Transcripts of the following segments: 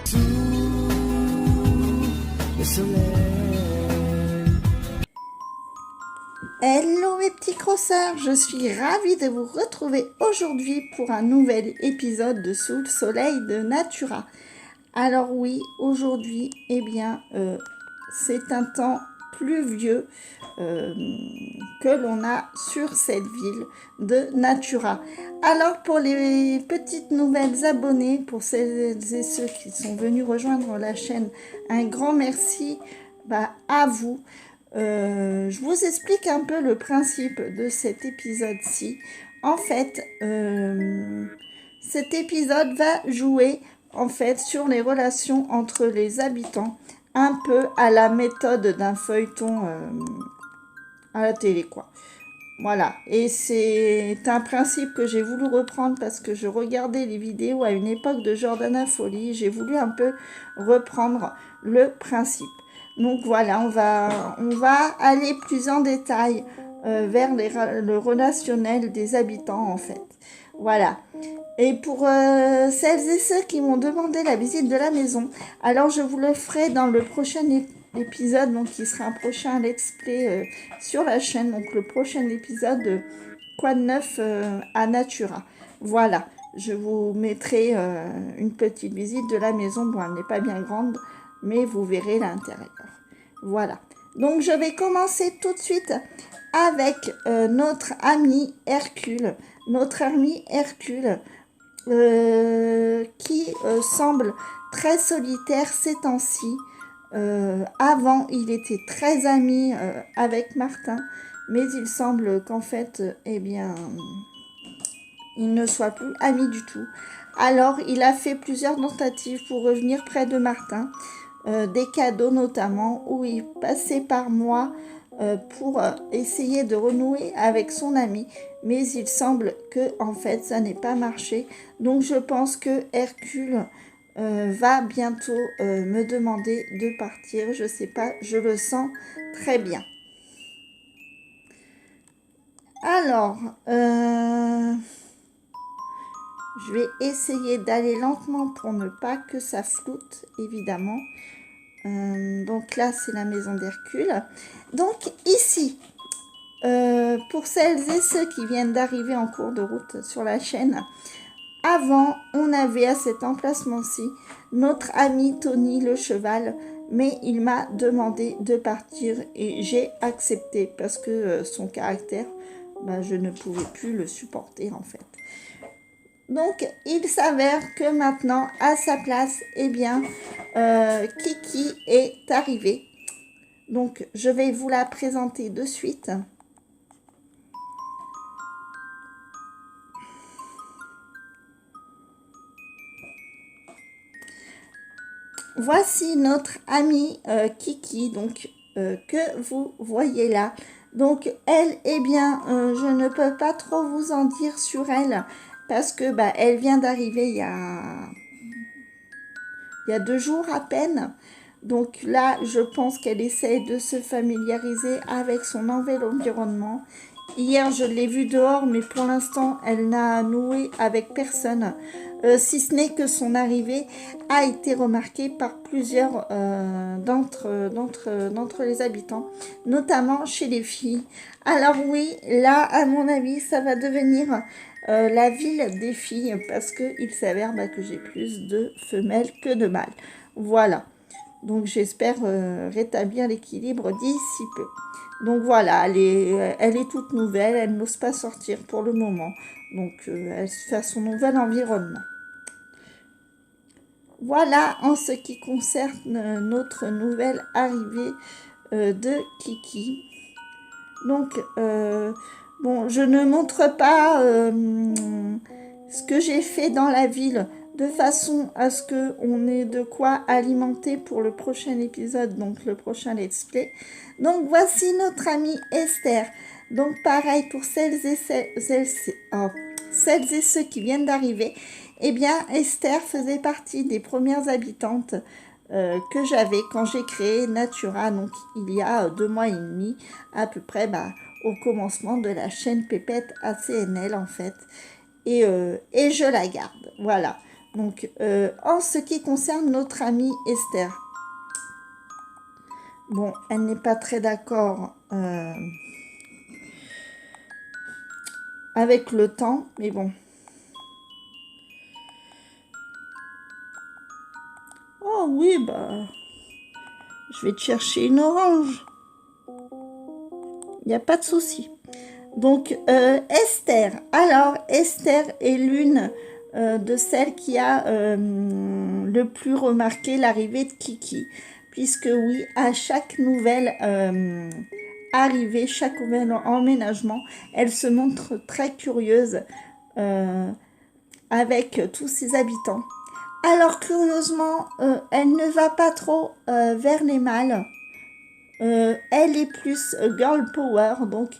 sous le soleil. Hello mes petits crosseurs, je suis ravie de vous retrouver aujourd'hui pour un nouvel épisode de Sous le soleil de Natura. Alors oui, aujourd'hui, c'est un temps pluvieux que l'on a sur cette ville de Natura. Alors pour les petites nouvelles abonnées, pour celles et ceux qui sont venus rejoindre la chaîne, un grand merci à vous. Je vous explique un peu le principe de cet épisode-ci. En fait, cet épisode va jouer sur les relations entre les habitants, un peu à la méthode d'un feuilleton à la télé, quoi. Voilà, et c'est un principe que j'ai voulu reprendre parce que je regardais les vidéos à une époque de Jordana Folly. J'ai voulu un peu reprendre le principe. Donc voilà, on va aller plus en détail vers le relationnel des habitants en fait. Voilà. Et pour celles et ceux qui m'ont demandé la visite de la maison, alors je vous le ferai dans le prochain épisode, donc qui sera un prochain let's play sur la chaîne, donc le prochain épisode Quoi de neuf à Natura. Voilà, je vous mettrai une petite visite de la maison. Bon, elle n'est pas bien grande, mais vous verrez l'intérieur. Voilà, donc je vais commencer tout de suite avec notre ami Hercule. Notre ami Hercule qui semble très solitaire ces temps-ci. Avant, il était très ami avec Martin, mais il semble qu'en fait, il ne soit plus ami du tout. Alors, il a fait plusieurs tentatives pour revenir près de Martin, des cadeaux notamment, où il passait par moi pour essayer de renouer avec son ami, mais il semble que en fait ça n'ait pas marché. Donc je pense que Hercule va bientôt me demander de partir. Je sais pas, je le sens très bien. Alors, je vais essayer d'aller lentement pour ne pas que ça floute, évidemment. Donc là, c'est la maison d'Hercule. Donc ici, pour celles et ceux qui viennent d'arriver en cours de route sur la chaîne, avant, on avait à cet emplacement-ci notre ami Tony le cheval, mais il m'a demandé de partir et j'ai accepté parce que son caractère, je ne pouvais plus le supporter en fait. Donc, il s'avère que maintenant, à sa place, Kiki est arrivée. Donc, je vais vous la présenter de suite. Voici notre amie Kiki, donc que vous voyez là. Donc, elle, je ne peux pas trop vous en dire sur elle parce que elle vient d'arriver il y a 2 jours à peine. Donc là, je pense qu'elle essaie de se familiariser avec son nouvel environnement. Hier, je l'ai vue dehors, mais pour l'instant, elle n'a noué avec personne. Si ce n'est que son arrivée a été remarquée par plusieurs d'entre les habitants, notamment chez les filles. Alors oui, là, à mon avis, ça va devenir la ville des filles, parce qu'il s'avère que j'ai plus de femelles que de mâles. Voilà. Donc j'espère rétablir l'équilibre d'ici peu. Donc voilà, elle est toute nouvelle, elle n'ose pas sortir pour le moment. Donc elle se fait à son nouvel environnement. Voilà en ce qui concerne notre nouvelle arrivée de Kiki. Donc je ne montre pas ce que j'ai fait dans la ville de façon à ce qu'on ait de quoi alimenter pour le prochain épisode, donc le prochain let's play. Donc voici notre amie Esther. Donc pareil pour celles et ceux qui viennent d'arriver. Esther faisait partie des premières habitantes que j'avais quand j'ai créé Natura, donc il y a 2 mois et demi à peu près, au commencement de la chaîne Pépette ACNL en fait. Et je la garde, voilà. Donc, en ce qui concerne notre amie Esther, bon, elle n'est pas très d'accord avec le temps, mais bon. Oh oui, bah, je vais te chercher une orange. Il n'y a pas de souci. Donc, Esther. Alors, Esther est l'une de celles qui a le plus remarqué l'arrivée de Kiki. Puisque oui, à chaque nouvelle arrivée, chaque nouvel emménagement, elle se montre très curieuse avec tous ses habitants. Alors, curieusement, elle ne va pas trop vers les mâles. Elle est plus girl power, donc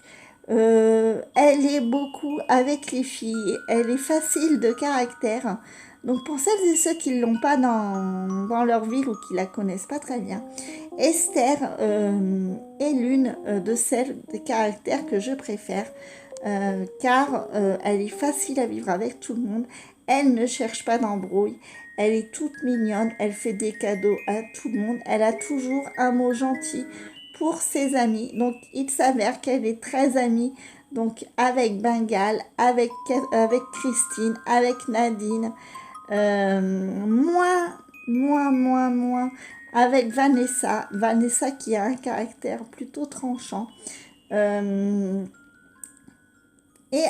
elle est beaucoup avec les filles. Elle est facile de caractère. Donc pour celles et ceux qui ne l'ont pas dans leur ville ou qui la connaissent pas très bien, Esther est l'une de celles de caractères que je préfère. Car elle est facile à vivre avec tout le monde. Elle ne cherche pas d'embrouille. Elle est toute mignonne. Elle fait des cadeaux à tout le monde. Elle a toujours un mot gentil pour ses amis. Donc, il s'avère qu'elle est très amie donc avec Bengal, avec Christine, avec Nadine. Moins avec Vanessa. Vanessa qui a un caractère plutôt tranchant. Et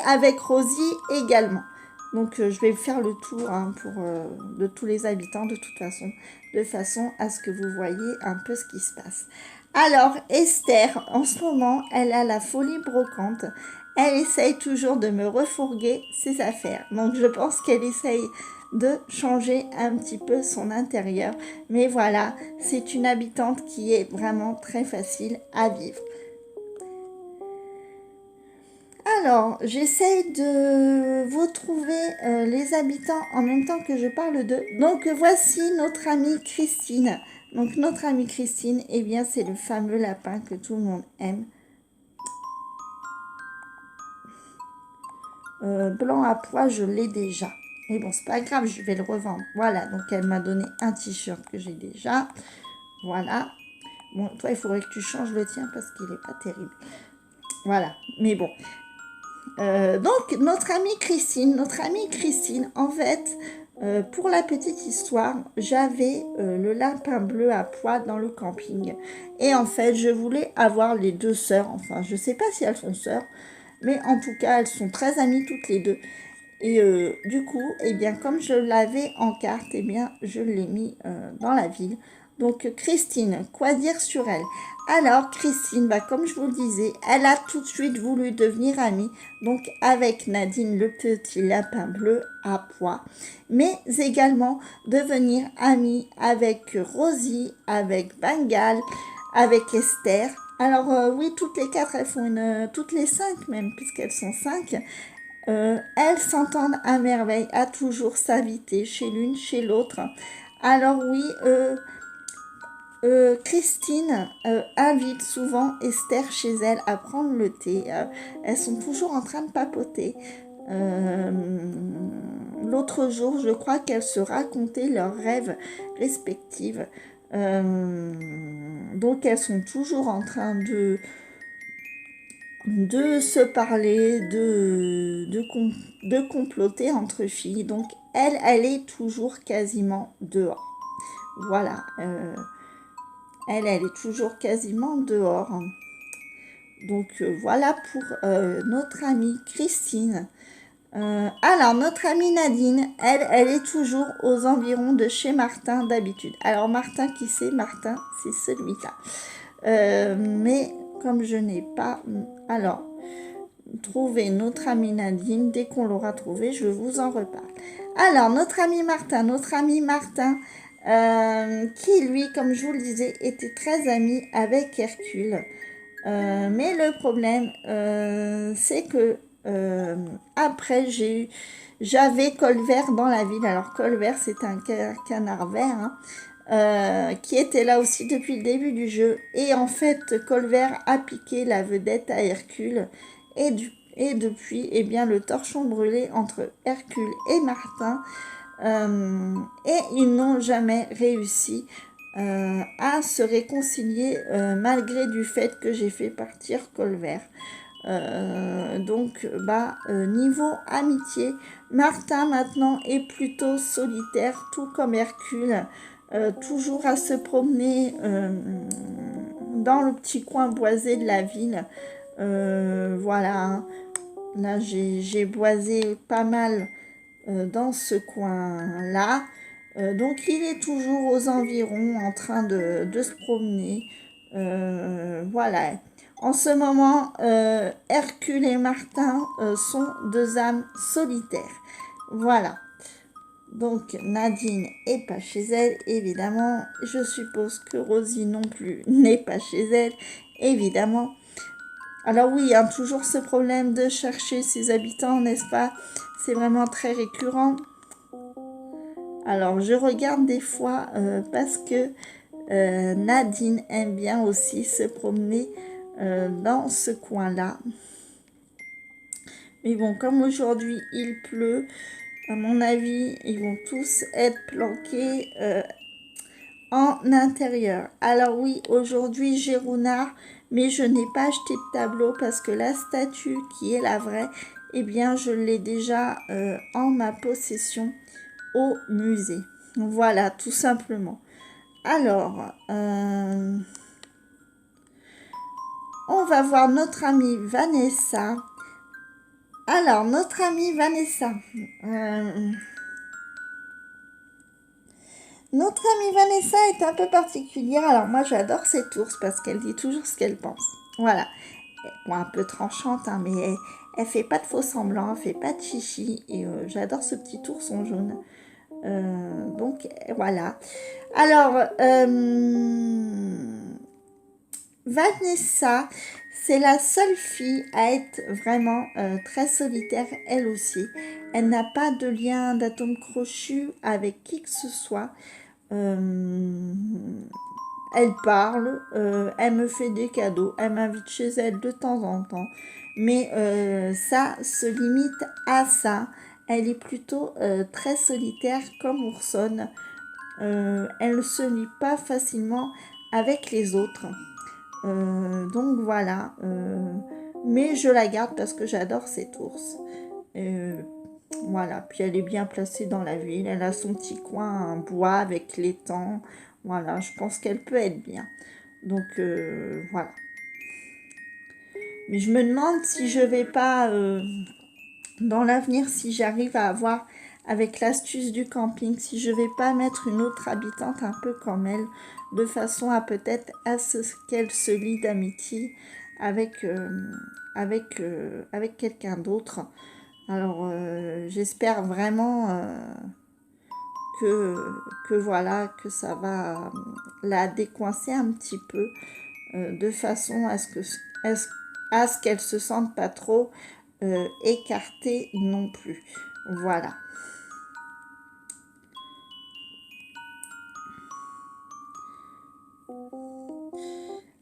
avec Rosie également. Donc je vais faire le tour de tous les habitants de toute façon, de façon à ce que vous voyez un peu ce qui se passe. Alors Esther, en ce moment, elle a la folie brocante. Elle essaye toujours de me refourguer ses affaires. Donc je pense qu'elle essaye de changer un petit peu son intérieur. Mais voilà, c'est une habitante qui est vraiment très facile à vivre. Alors, j'essaye de vous trouver les habitants en même temps que je parle d'eux. Donc, voici notre amie Christine. Donc, notre amie Christine, eh bien, c'est le fameux lapin que tout le monde aime. Blanc à pois, je l'ai déjà. Mais bon, c'est pas grave, je vais le revendre. Voilà, donc elle m'a donné un t-shirt que j'ai déjà. Voilà. Bon, toi, il faudrait que tu changes le tien parce qu'il n'est pas terrible. Voilà, mais bon. Donc, notre amie Christine, en fait, pour la petite histoire, j'avais le lapin bleu à pois dans le camping. Et en fait, je voulais avoir les deux sœurs. Enfin, je ne sais pas si elles sont sœurs, mais en tout cas, elles sont très amies toutes les deux. Et du coup, eh bien, comme je l'avais en carte, eh bien, je l'ai mis dans la ville. Donc, Christine, quoi dire sur elle? Alors, Christine, bah, comme je vous le disais, elle a tout de suite voulu devenir amie, donc avec Nadine, le petit lapin bleu à pois, mais également devenir amie avec Rosie, avec Bengal, avec Esther. Alors, oui, toutes les quatre, elles font toutes les cinq même, puisqu'elles sont cinq. Elles s'entendent à merveille, à toujours s'inviter chez l'une, chez l'autre. Alors oui, Christine invite souvent Esther chez elle à prendre le thé. Elles sont toujours en train de papoter. L'autre jour, je crois qu'elles se racontaient leurs rêves respectifs. Donc elles sont toujours en train de se parler, de comploter entre filles. Donc, elle est toujours quasiment dehors. Voilà. Elle est toujours quasiment dehors. Donc, voilà pour notre amie Christine. Alors, notre amie Nadine, elle est toujours aux environs de chez Martin d'habitude. Alors, Martin, qui c'est? Martin, c'est celui-là. Mais comme je n'ai pas... Alors, trouver notre ami Nadine. Dès qu'on l'aura trouvé, je vous en reparle. Alors, notre ami Martin, qui lui, comme je vous le disais, était très ami avec Hercule. Mais le problème, c'est que après, j'avais Colvert dans la ville. Alors, Colvert, c'est un canard vert, hein, qui était là aussi depuis le début du jeu. Et en fait, Colvert a piqué la vedette à Hercule. Et depuis, eh bien, le torchon brûlé entre Hercule et Martin Et ils n'ont jamais réussi à se réconcilier malgré du fait que j'ai fait partir Colvert. Donc, niveau amitié, Martin maintenant est plutôt solitaire, tout comme Hercule, toujours à se promener dans le petit coin boisé de la ville. Voilà, là j'ai boisé pas mal dans ce coin-là. Donc il est toujours aux environs en train de se promener. Voilà. En ce moment, Hercule et Martin sont deux âmes solitaires. Voilà. Donc Nadine est pas chez elle, évidemment. Je suppose que Rosie non plus n'est pas chez elle, évidemment. Alors oui, il y a toujours ce problème de chercher ses habitants, n'est-ce pas? C'est vraiment très récurrent. Alors je regarde des fois parce que Nadine aime bien aussi se promener dans ce coin-là. Mais bon, comme aujourd'hui il pleut, à mon avis, ils vont tous être planqués en intérieur. Alors oui, aujourd'hui j'ai Runard, mais je n'ai pas acheté de tableau parce que la statue qui est la vraie, eh bien je l'ai déjà en ma possession au musée. Voilà, tout simplement. Alors, on va voir notre amie Vanessa. Alors, notre amie Vanessa. Notre amie Vanessa est un peu particulière. Alors, moi, j'adore cette ours parce qu'elle dit toujours ce qu'elle pense. Voilà. Bon, un peu tranchante, hein, mais elle fait pas de faux semblants, elle fait pas de chichi. Et j'adore ce petit ourson jaune. Donc, voilà. Alors, Vanessa, c'est la seule fille à être vraiment très solitaire, elle aussi. Elle n'a pas de lien d'atome crochu avec qui que ce soit. Elle parle, elle me fait des cadeaux, elle m'invite chez elle de temps en temps. Mais ça se limite à ça. Elle est plutôt très solitaire comme Oursonne. Elle ne se lie pas facilement avec les autres. Donc voilà. Mais je la garde parce que j'adore cette ours. Voilà. Puis elle est bien placée dans la ville. Elle a son petit coin en bois avec l'étang. Voilà. Je pense qu'elle peut être bien. Donc voilà. Mais je me demande si je vais pas dans l'avenir, si j'arrive à avoir avec l'astuce du camping, si je vais pas mettre une autre habitante un peu comme elle, de façon à peut-être à ce qu'elle se lie d'amitié avec avec quelqu'un d'autre. Alors j'espère vraiment que voilà, que ça va la décoincer un petit peu de façon à ce qu'elle se sente pas trop écartée non plus. Voilà.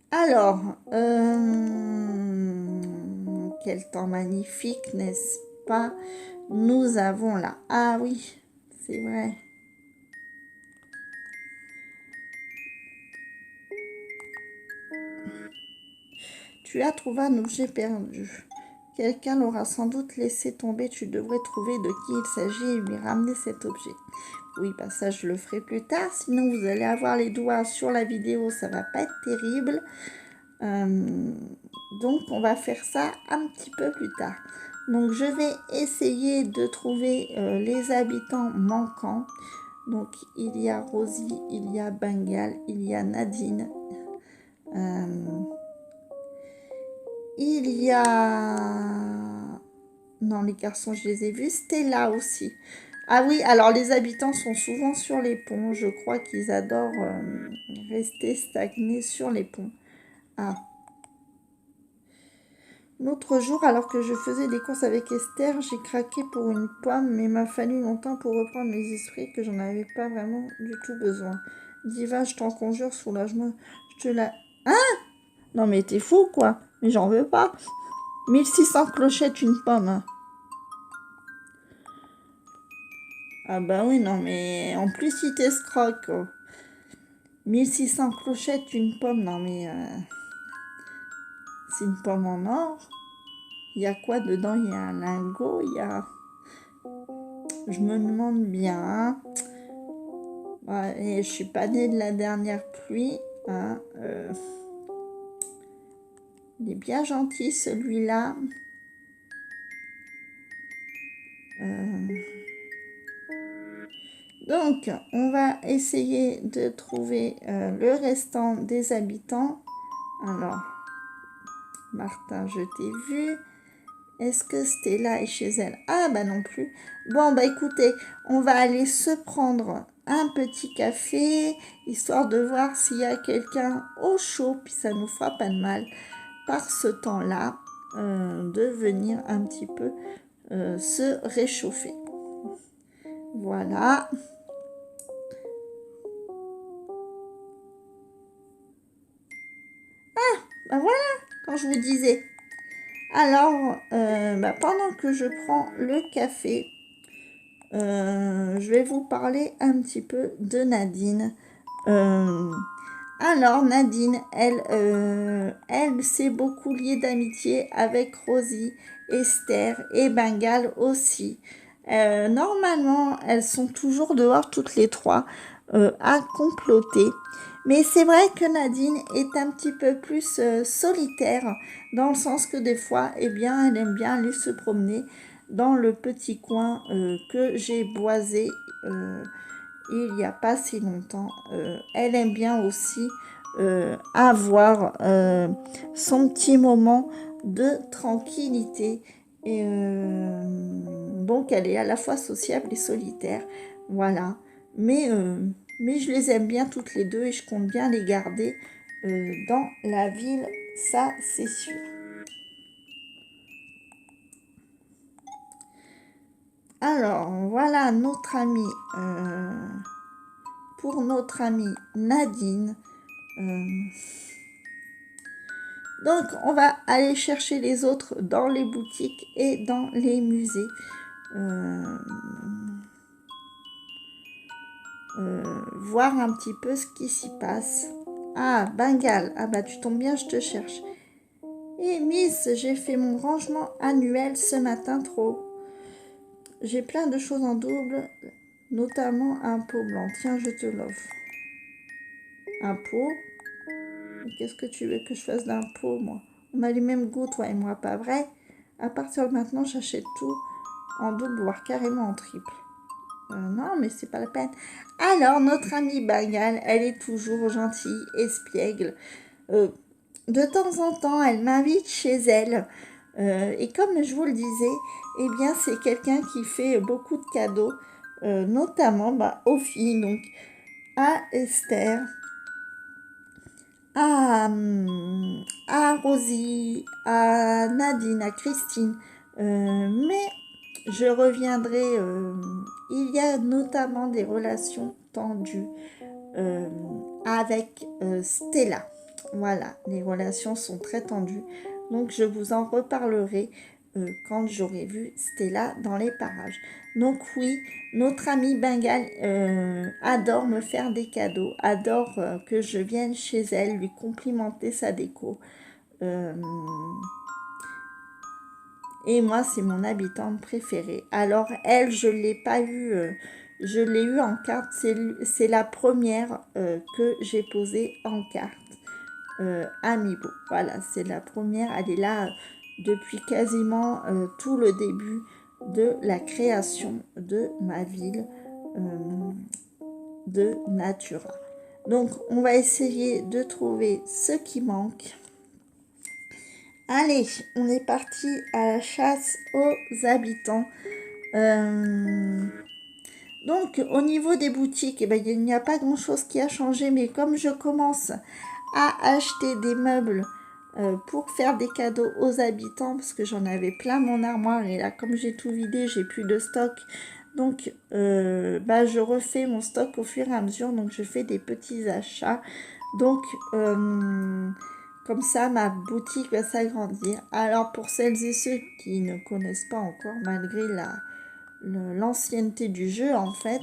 Alors, quel temps magnifique, n'est-ce pas? Nous avons là. Ah oui, c'est vrai. Tu as trouvé un objet perdu. Quelqu'un l'aura sans doute laissé tomber. Tu devrais trouver de qui il s'agit et lui ramener cet objet. Oui, bah ça, je le ferai plus tard. Sinon, vous allez avoir les doigts sur la vidéo. Ça va pas être terrible. Donc, on va faire ça un petit peu plus tard. Donc, je vais essayer de trouver les habitants manquants. Donc, il y a Rosie, il y a Bengal, il y a Nadine. Il y a... Non, les garçons, je les ai vus. Stella aussi. Ah oui, alors les habitants sont souvent sur les ponts. Je crois qu'ils adorent rester stagnés sur les ponts. Ah. L'autre jour, alors que je faisais des courses avec Esther, j'ai craqué pour une pomme, mais il m'a fallu longtemps pour reprendre mes esprits que j'en avais pas vraiment du tout besoin. Diva, je t'en conjure, soulage-moi. Je te la... Hein? Non mais t'es fou quoi. Mais j'en veux pas. 1600 clochettes une pomme. Ah bah oui, non, mais en plus, il t'escroque. 1600 clochettes, une pomme. Non, mais c'est une pomme en or. Il y a quoi dedans? Il y a un lingot, il y a... Je me demande bien. Hein. Ouais, et je suis pas née de la dernière pluie. Hein. Il est bien gentil, celui-là. Donc, on va essayer de trouver le restant des habitants. Alors, Martin, je t'ai vu. Est-ce que Stella est chez elle? Ah, bah non plus. Bon, bah écoutez, on va aller se prendre un petit café, histoire de voir s'il y a quelqu'un au chaud, puis ça nous fera pas de mal, par ce temps-là, de venir un petit peu se réchauffer. Voilà. Bah voilà, quand je vous disais. Alors, bah, pendant que je prends le café, je vais vous parler un petit peu de Nadine. Alors, Nadine, elle s'est beaucoup liée d'amitié avec Rosie, Esther et Bengal aussi. Normalement, elles sont toujours dehors toutes les trois à comploter. Mais c'est vrai que Nadine est un petit peu plus solitaire, dans le sens que des fois, eh bien, elle aime bien aller se promener dans le petit coin que j'ai boisé il n'y a pas si longtemps. Elle aime bien aussi avoir son petit moment de tranquillité. Et donc, elle est à la fois sociable et solitaire. Voilà. Mais, euh, mais je les aime bien toutes les deux et je compte bien les garder dans la ville. Ça, c'est sûr. Alors, voilà notre amie. Pour notre amie Nadine. Euh, Donc, on va aller chercher les autres dans les boutiques et dans les musées. Euh, Voir un petit peu ce qui s'y passe. Ah, Bengale. Ah bah tu tombes bien, je te cherche. Eh Miss, j'ai fait mon rangement annuel ce matin trop. J'ai plein de choses en double, notamment un pot blanc. Tiens, je te l'offre. Un pot. Qu'est-ce que tu veux que je fasse d'un pot, moi? On a les mêmes goûts, toi et moi, pas vrai? À partir de maintenant, j'achète tout en double, voire carrément en triple. Non, mais c'est pas la peine. Alors, notre amie Bangal, elle est toujours gentille, espiègle. Euh, de temps en temps, elle m'invite chez elle. Et comme je vous le disais, eh bien, c'est quelqu'un qui fait beaucoup de cadeaux, notamment bah, aux filles, donc à Esther, à Rosie, à Nadine, à Christine. Mais je reviendrai. Il y a notamment des relations tendues euh, avec Stella. Voilà, les relations sont très tendues. Donc je vous en reparlerai quand j'aurai vu Stella dans les parages. Donc oui, notre amie Bengal adore me faire des cadeaux, adore que je vienne chez elle lui complimenter sa déco. Euh, et moi, c'est mon habitante préférée. Alors elle, je ne l'ai pas eu, je l'ai eu en carte. C'est la première que j'ai posée en carte. Amiibo. Voilà, c'est la première. Elle est là depuis quasiment tout le début de la création de ma ville de Natura. Donc, on va essayer de trouver ce qui manque. Allez, on est parti à la chasse aux habitants. Donc, au niveau des boutiques, eh ben, il n'y a pas grand-chose qui a changé, mais comme je commence à acheter des meubles pour faire des cadeaux aux habitants, parce que j'en avais plein mon armoire, et là, comme j'ai tout vidé, j'ai plus de stock. Donc, bah, je refais mon stock au fur et à mesure, donc je fais des petits achats. Donc, comme ça, ma boutique va s'agrandir. Alors, pour celles et ceux qui ne connaissent pas encore, malgré l'ancienneté du jeu, en fait,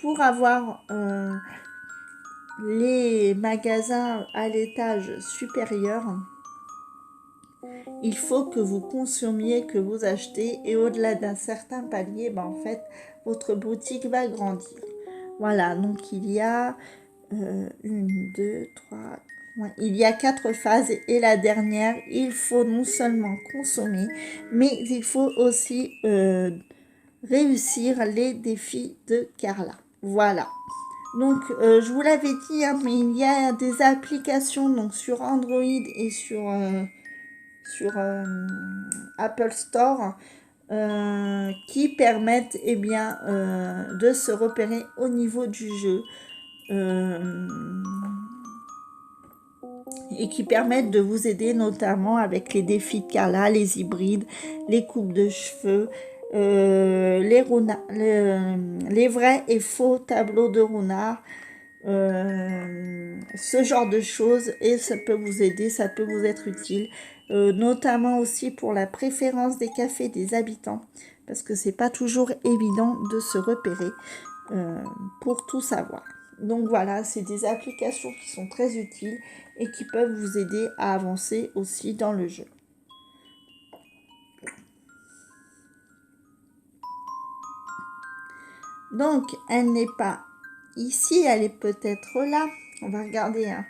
pour avoir les magasins à l'étage supérieur, il faut que vous consommiez, que vous achetez, et au-delà d'un certain palier, ben, en fait, votre boutique va grandir. Voilà, donc il y a 3, ouais, il y a 4 phases, et la dernière, il faut non seulement consommer, mais il faut aussi réussir les défis de Carla. Voilà. Donc, je vous l'avais dit, hein, mais il y a des applications donc, sur Android et sur Apple Store qui permettent eh bien, de se repérer au niveau du jeu et qui permettent de vous aider notamment avec les défis de Carla, les hybrides, les coupes de cheveux, les vrais et faux tableaux de Runard, ce genre de choses, et ça peut vous aider, ça peut vous être utile, notamment aussi pour la préférence des cafés des habitants, parce que c'est pas toujours évident de se repérer pour tout savoir. Donc voilà, c'est des applications qui sont très utiles et qui peuvent vous aider à avancer aussi dans le jeu. Donc, elle n'est pas ici, elle est peut-être là. On va regarder. Hein.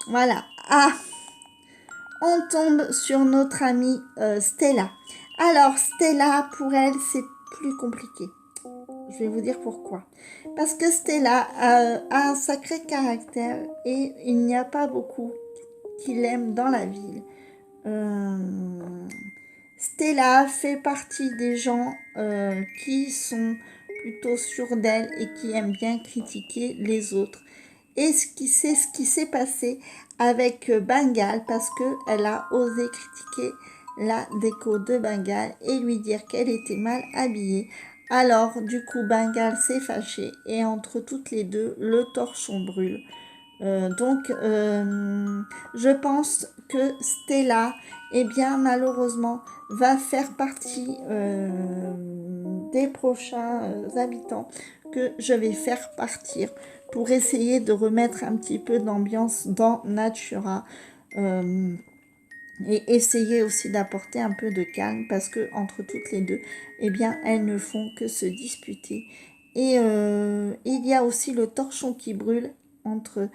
Voilà. Ah, on tombe sur notre amie Stella. Alors, Stella, pour elle, c'est plus compliqué. Je vais vous dire pourquoi. Parce que Stella a un sacré caractère et il n'y a pas beaucoup qui l'aiment dans la ville. Stella fait partie des gens qui sont plutôt sûrs d'elle et qui aiment bien critiquer les autres. Et c'est ce qui s'est passé avec Bengale parce qu'elle a osé critiquer la déco de Bengale et lui dire qu'elle était mal habillée. Alors, du coup, Bengale s'est fâché et entre toutes les deux, le torchon brûle. Donc, je pense que Stella, eh bien, malheureusement, va faire partie des prochains habitants que je vais faire partir pour essayer de remettre un petit peu d'ambiance dans Natura et essayer aussi d'apporter un peu de calme parce que entre toutes les deux, eh bien, elles ne font que se disputer. Et il y a aussi le torchon qui brûle entre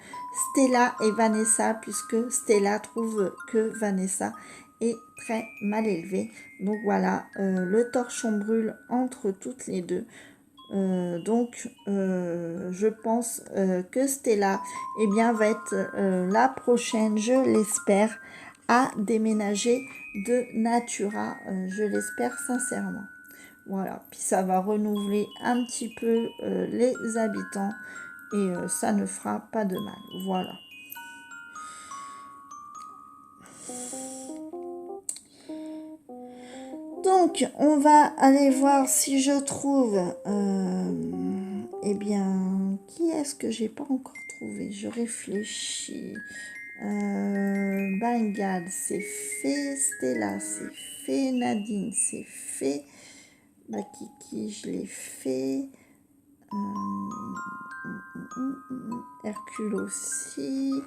Stella et Vanessa puisque Stella trouve que Vanessa est très mal élevée. Donc voilà, le torchon brûle entre toutes les deux. Donc, je pense que Stella eh bien, va être la prochaine, je l'espère, à déménager de Natura. Je l'espère sincèrement. Voilà, puis ça va renouveler un petit peu les habitants et ça ne fera pas de mal. Voilà. Donc, on va aller voir si je trouve, eh bien, qui est-ce que j'ai pas encore trouvé? Je réfléchis. Bengale, c'est fait. Stella, c'est fait. Nadine, c'est fait. Kiki, je l'ai fait. Hercule aussi.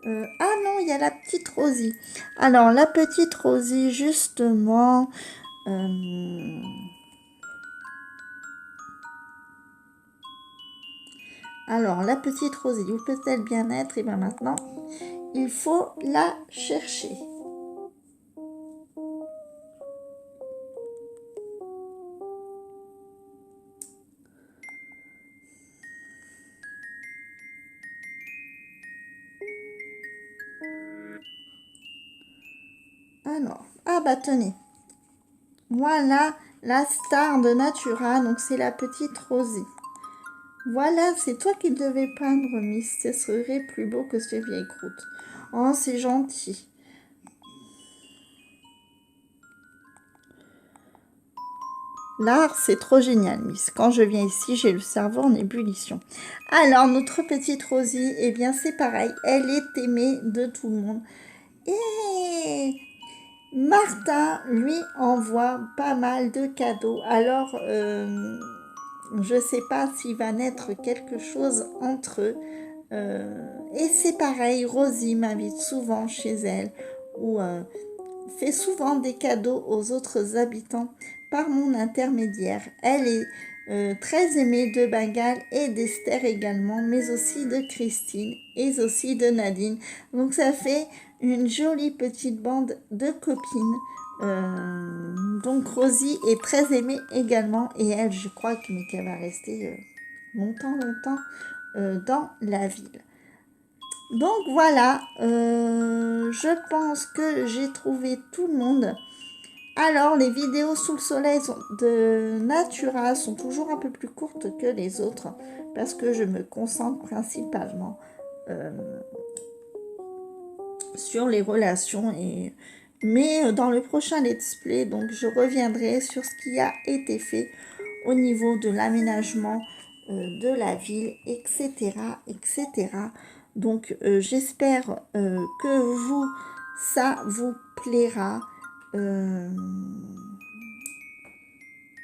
Ah non, il y a la petite Rosie. Alors, la petite Rosie, justement... Alors, la petite Rosie, où peut-elle bien être? Et bien maintenant, il faut la chercher. Alors, ah bah tenez. Voilà la star de Natura, donc c'est la petite Rosie. Voilà, c'est toi qui devais peindre, Miss. Ce serait plus beau que ces vieilles croûtes. Oh, c'est gentil. L'art, c'est trop génial, Miss. Quand je viens ici, j'ai le cerveau en ébullition. Alors, notre petite Rosie, eh bien, c'est pareil. Elle est aimée de tout le monde. Et Martin, lui, envoie pas mal de cadeaux. Alors, je ne sais pas s'il va naître quelque chose entre eux. Et c'est pareil, Rosie m'invite souvent chez elle ou fait souvent des cadeaux aux autres habitants par mon intermédiaire. Elle est très aimée de Bengale et d'Esther également, mais aussi de Christine et aussi de Nadine. Donc ça fait une jolie petite bande de copines. Donc Rosie est très aimée également et elle, je crois qu'elle va rester longtemps dans la ville. Donc voilà, je pense que j'ai trouvé tout le monde. Alors, les vidéos sous le soleil de Natura sont toujours un peu plus courtes que les autres parce que je me concentre principalement euh, sur les relations. Mais dans le prochain let's play, donc, je reviendrai sur ce qui a été fait au niveau de l'aménagement de la ville, etc. etc. Donc, j'espère que ça vous plaira. Euh,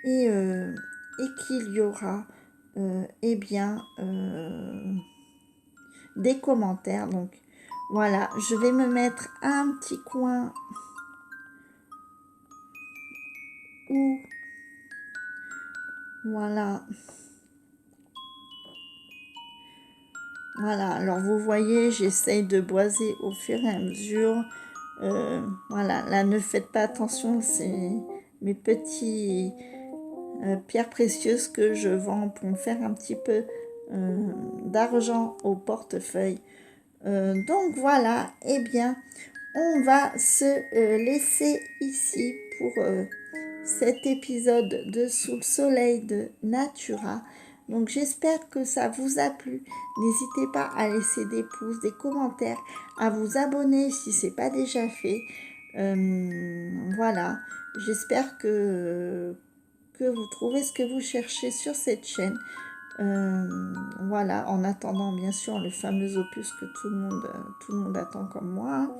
et qu'il y aura eh bien des commentaires. Donc voilà, je vais me mettre un petit coin où voilà. Voilà, alors vous voyez, j'essaye de boiser au fur et à mesure. Voilà, là ne faites pas attention, c'est mes petits pierres précieuses que je vends pour me faire un petit peu d'argent au portefeuille. Donc voilà, eh bien, on va se laisser ici pour cet épisode de Sous le soleil de Natura. Donc j'espère que ça vous a plu. N'hésitez pas à laisser des pouces, des commentaires, à vous abonner si ce n'est pas déjà fait. Voilà, j'espère que vous trouvez ce que vous cherchez sur cette chaîne. Voilà, en attendant bien sûr le fameux opus que tout le monde attend comme moi.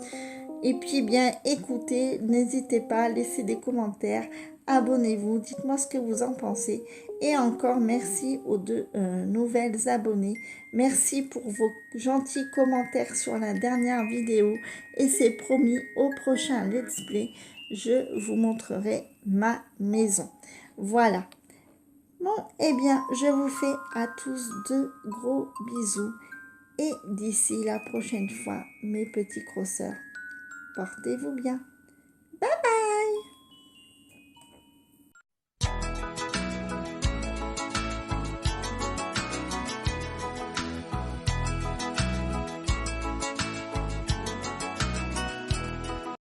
Et puis bien écoutez, n'hésitez pas, laissez des commentaires, abonnez-vous, dites-moi ce que vous en pensez. Et encore merci aux deux nouvelles abonnées. Merci pour vos gentils commentaires sur la dernière vidéo. Et c'est promis, au prochain let's play, je vous montrerai ma maison. Voilà. Bon, eh bien, je vous fais à tous de gros bisous. Et d'ici la prochaine fois, mes petits crosseurs, portez-vous bien. Bye bye!